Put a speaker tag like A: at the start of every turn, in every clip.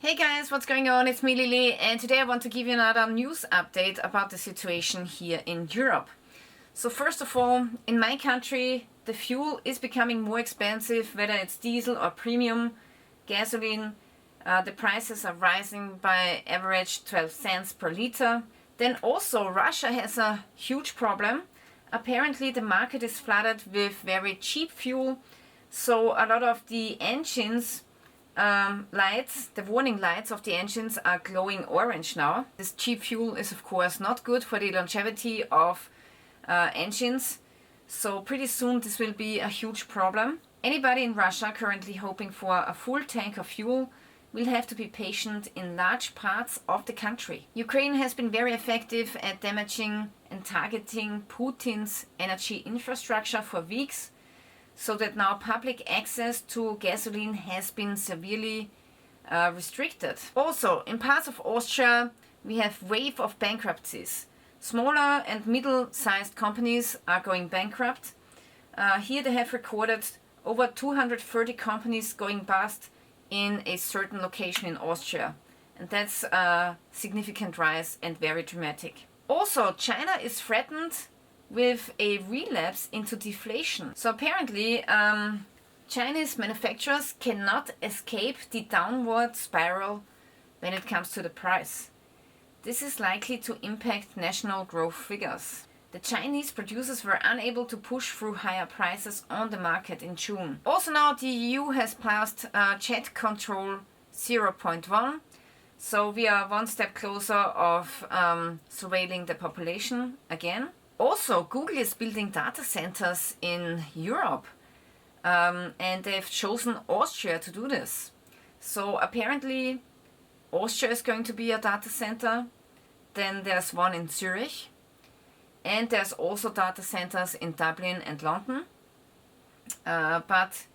A: Hey guys, what's going on? It's me Lilly, and today I want to give you another news update about the situation here in Europe. So first of all, in my country the fuel is becoming more expensive, whether it's diesel or premium gasoline. The prices are rising by average 12 cents per liter. Then also Russia has a huge problem. Apparently the market is flooded with very cheap fuel, so a lot of the engines lights, the warning lights of the engines are glowing orange now. This cheap fuel is of course not good for the longevity of engines, so pretty soon this will be a huge problem. Anybody in Russia currently hoping for a full tank of fuel will have to be patient in large parts of the country. Ukraine has been very effective at damaging and targeting Putin's energy infrastructure for weeks, so that now public access to gasoline has been severely restricted. Also, in parts of Austria, we have wave of bankruptcies. Smaller and middle-sized companies are going bankrupt. Here they have recorded over 230 companies going bust in a certain location in Austria. And that's a significant rise and very dramatic. Also, China is threatened with a relapse into deflation. So apparently Chinese manufacturers cannot escape the downward spiral when it comes to the price. This is likely to impact national growth figures. The Chinese producers were unable to push through higher prices on the market in June. Also now the EU has passed Jet Control 0.1, so we are one step closer of surveilling the population again. Also, Google is building data centers in Europe, and they've chosen Austria to do this. So apparently Austria is going to be a data center. Then there's one in Zurich, and there's also data centers in Dublin and London. But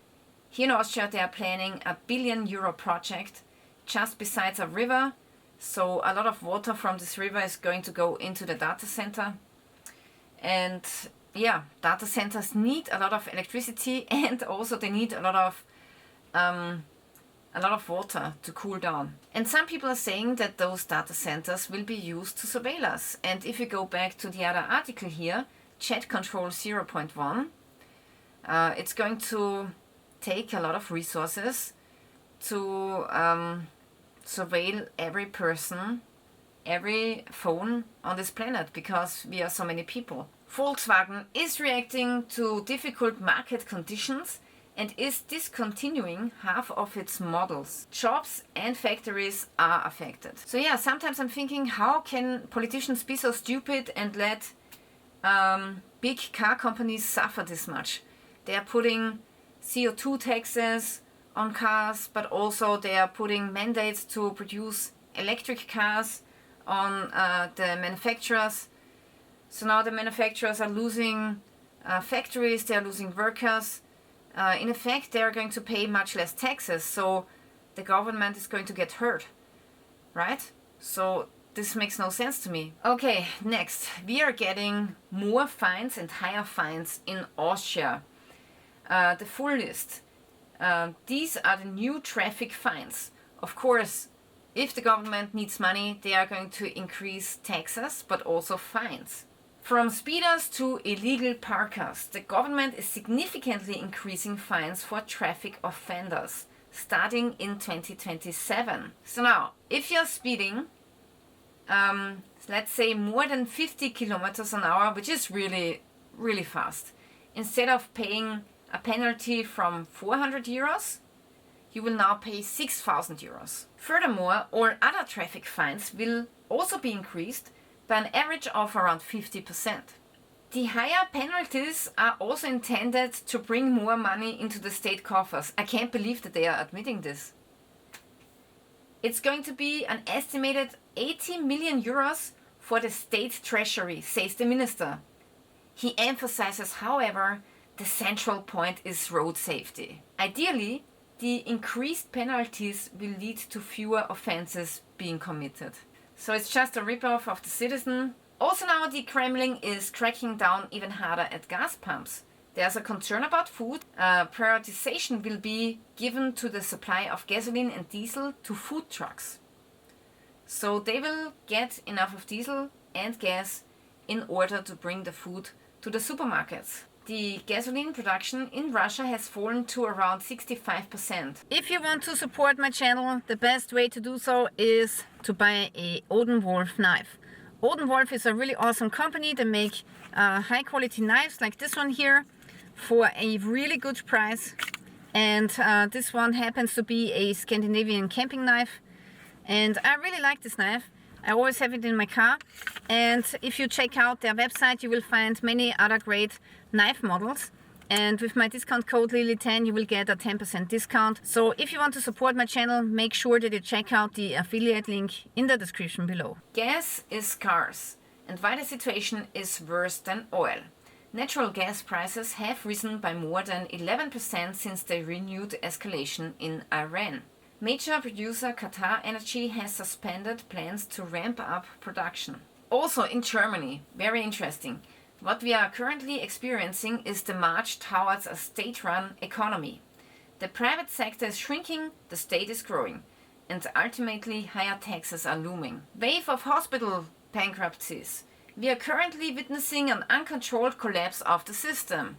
A: here in Austria they are planning a €1 billion project just besides a river. So a lot of water from this river is going to go into the data center. And yeah, data centers need a lot of electricity, and also they need a lot of water to cool down. And some people are saying that those data centers will be used to surveil us. And if you go back to the other article here, Jet Control 0.1, it's going to take a lot of resources to surveil every person, every phone on this planet, because we are so many people. Volkswagen is reacting to difficult market conditions and is discontinuing half of its models. Jobs and factories are affected. So yeah, sometimes I'm thinking, how can politicians be so stupid and let big car companies suffer this much? They are putting CO2 taxes on cars, but also they are putting mandates to produce electric cars on the manufacturers. So now the manufacturers are losing factories, they are losing workers. In effect, they are going to pay much less taxes, so the government is going to get hurt, right? So this makes no sense to me. Okay, next, we are getting more fines and higher fines in Austria. The full list. These are the new traffic fines. Of course, if the government needs money, they are going to increase taxes, but also fines. From speeders to illegal parkers, the government is significantly increasing fines for traffic offenders, starting in 2027. So now, if you're speeding, let's say more than 50 kilometers an hour, which is really, really fast, instead of paying a penalty from €400, you will now pay €6,000. Furthermore, all other traffic fines will also be increased by an average of around 50%. The higher penalties are also intended to bring more money into the state coffers. I can't believe that they are admitting this. It's going to be an estimated €80 million for the state treasury, says the minister. He emphasizes, however, the central point is road safety. Ideally, the increased penalties will lead to fewer offenses being committed. So it's just a ripoff of the citizen. Also now the Kremlin is cracking down even harder at gas pumps. There's a concern about food. Prioritization will be given to the supply of gasoline and diesel to food trucks. So they will get enough of diesel and gas in order to bring the food to the supermarkets. The gasoline production in Russia has fallen to around 65%. If you want to support my channel, the best way to do so is to buy a Odenwolf knife. Odenwolf is a really awesome company. They make high quality knives like this one here for a really good price. And this one happens to be a Scandinavian camping knife. And I really like this knife. I always have it in my car. And if you check out their website, you will find many other great knife models. And with my discount code Lilly10, you will get a 10% discount. So if you want to support my channel, make sure that you check out the affiliate link in the description below. Gas is scarce, and why the situation is worse than oil. Natural gas prices have risen by more than 11% since the renewed escalation in Iran. Major producer Qatar Energy has suspended plans to ramp up production. Also in Germany, very interesting, what we are currently experiencing is the march towards a state-run economy. The private sector is shrinking, the state is growing, and ultimately higher taxes are looming. Wave of hospital bankruptcies. We are currently witnessing an uncontrolled collapse of the system.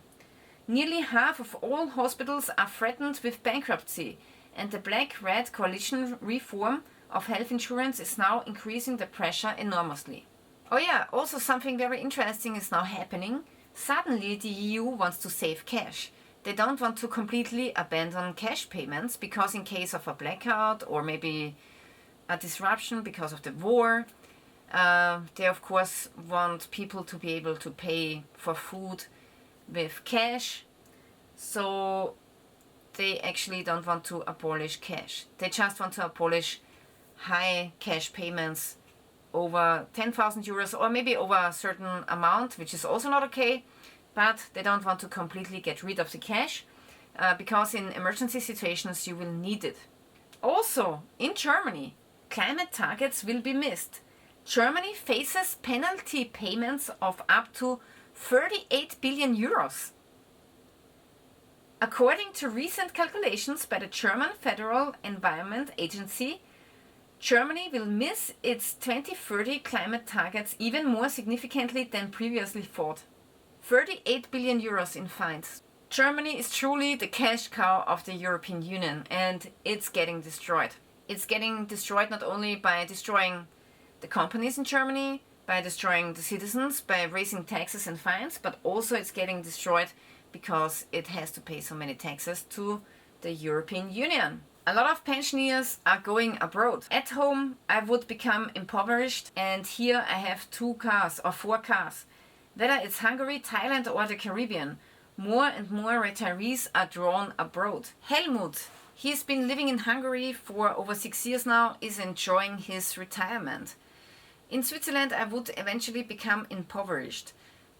A: Nearly half of all hospitals are threatened with bankruptcy, and the Black-Red coalition reform of health insurance is now increasing the pressure enormously. Oh yeah, also something very interesting is now happening. Suddenly the EU wants to save cash. They don't want to completely abandon cash payments because in case of a blackout or maybe a disruption because of the war, they of course want people to be able to pay for food with cash. So they actually don't want to abolish cash. They just want to abolish high cash payments over 10,000 euros or maybe over a certain amount, which is also not okay, but they don't want to completely get rid of the cash because in emergency situations you will need it. Also, in Germany, climate targets will be missed. Germany faces penalty payments of up to 38 billion euros. According to recent calculations by the German Federal Environment Agency, Germany will miss its 2030 climate targets even more significantly than previously thought. 38 billion euros in fines. Germany is truly the cash cow of the European Union and it's getting destroyed. It's getting destroyed not only by destroying the companies in Germany, by destroying the citizens, by raising taxes and fines, but also it's getting destroyed because it has to pay so many taxes to the European Union. A lot of pensioners are going abroad. At home I would become impoverished and here I have 2 cars or 4 cars. Whether it's Hungary, Thailand or the Caribbean, more and more retirees are drawn abroad. Helmut, he's been living in Hungary for over 6 years now, is enjoying his retirement. In Switzerland I would eventually become impoverished,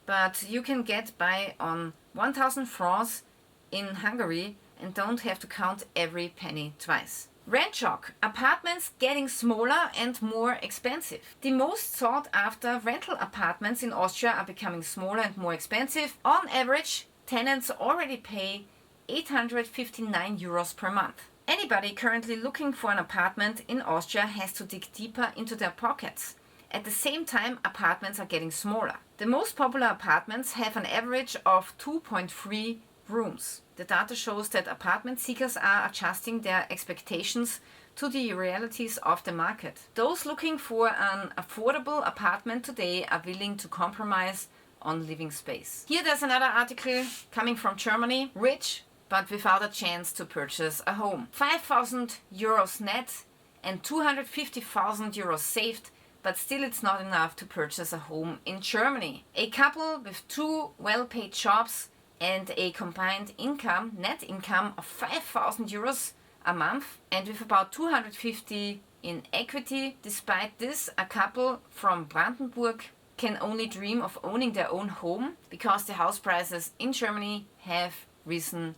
A: but you can get by on 1000 francs in Hungary and don't have to count every penny twice. Rent shock. Apartments getting smaller and more expensive. The most sought after rental apartments in Austria are becoming smaller and more expensive. On average, tenants already pay 859 euros per month. Anybody currently looking for an apartment in Austria has to dig deeper into their pockets. At the same time, apartments are getting smaller. The most popular apartments have an average of 2.3 rooms. The data shows that apartment seekers are adjusting their expectations to the realities of the market. Those looking for an affordable apartment today are willing to compromise on living space. Here there's another article coming from Germany. Rich, but without a chance to purchase a home. 5,000 euros net and 250,000 euros saved, but still it's not enough to purchase a home in Germany. A couple with 2 well-paid jobs and a combined income, net income of 5,000 euros a month and with about 250 in equity. Despite this, a couple from Brandenburg can only dream of owning their own home because the house prices in Germany have risen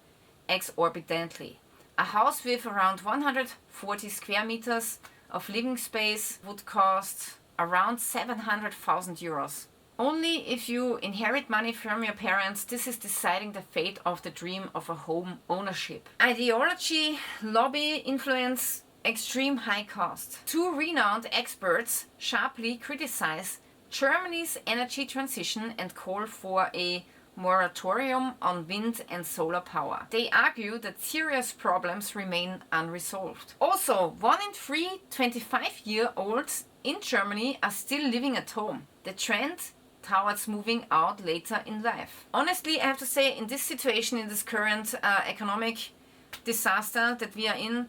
A: exorbitantly. A house with around 140 square meters of living space would cost around 700,000 euros. Only if you inherit money from your parents, this is deciding the fate of the dream of a home ownership. Ideology, lobby, influence, extreme high cost. Two renowned experts sharply criticize Germany's energy transition and call for a moratorium on wind and solar power. They argue that serious problems remain unresolved. Also, 1 in 3 25-year-olds in Germany are still living at home. The trend towards moving out later in life. Honestly, I have to say, in this situation, in this current economic disaster that we are in,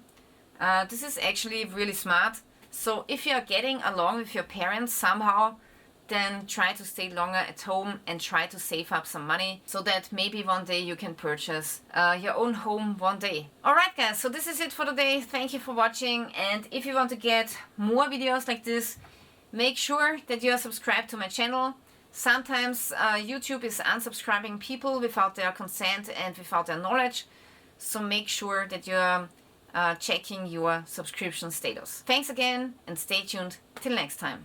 A: this is actually really smart. So if you are getting along with your parents somehow, then try to stay longer at home and try to save up some money so that maybe one day you can purchase your own home one day. Alright guys, so this is it for today. Thank you for watching, and if you want to get more videos like this, make sure that you are subscribed to my channel. Sometimes YouTube is unsubscribing people without their consent and without their knowledge, so make sure that you're checking your subscription status. Thanks again and stay tuned till next time.